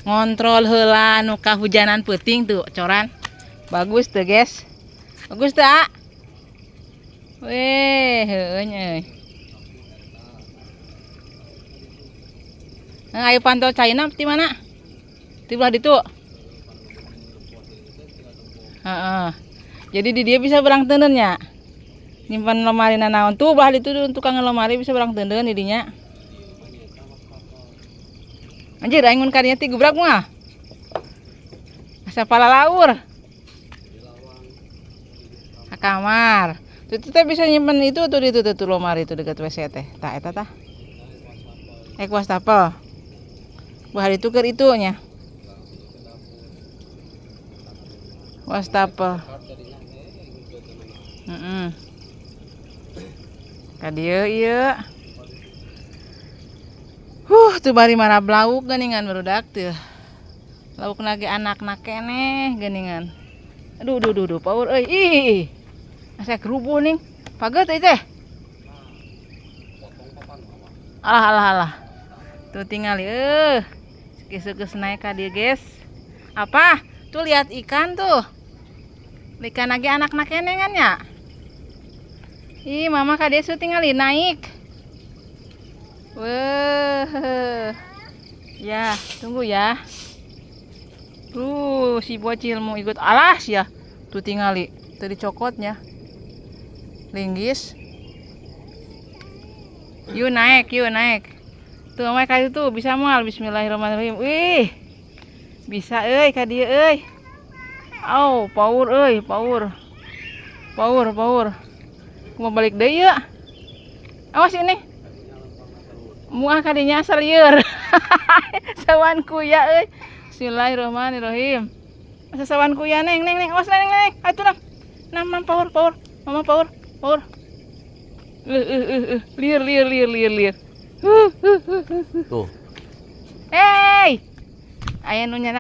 Ngontrol heula nu kahujanan peuting tuh coran. Bagus tuh guys. Bagus tak? Weh, heueuh euy. Ayo pantau China di mana? Di belah ditu. Heeh. Jadi di dia bisa berang teuneun nya. Nyimpen lemari naon tuh belah ditu tukang lemari bisa berang teuneun di dinya. Anjir aing mun kadinya ti gebrak mah. Asa pala laur. Ka kamar. Tuh teh bisa nyimpen itu tuh di tuh lemari itu dekat WC teh. Tah eta tah. Wastafel. Bah ditukar itunya. Wastafel. Kadieu ieu. Tuh bari marab lauk geuningan barudak teu. Lauk nage anak-anak keneh geuningan. Aduh paur euy. Ih. Asa kerubuh ning. Paget euy teh. Alah. Tuh tinggal geus naik ka dieu, guys. Apa? Tuh lihat ikan tuh. Ikan lagi anak-anak kenengan ya. Ih, mama ka dieu tinggal naik. Wah. Ya, tunggu ya. Si bocil mau ikut alas ya. Tuh tingali, tuh dicokotnya. Linggis. Yuk naik. Tuh mama ka itu bisa moal. Bismillahirrahmanirrahim. Wih. Bisa euy ka dieu euy. Au, paur euy, paur. Mau balik deui ya. Awas ini. Muah ka dinya asal lieur. Sawan kuya euy. Bismillahirrahmanirrahim. Asa sawan kuya neng. Awas neng. Atuh nah. Mama paur. Mama paur. Lieur. Tuh. Hey. Aya nu nyana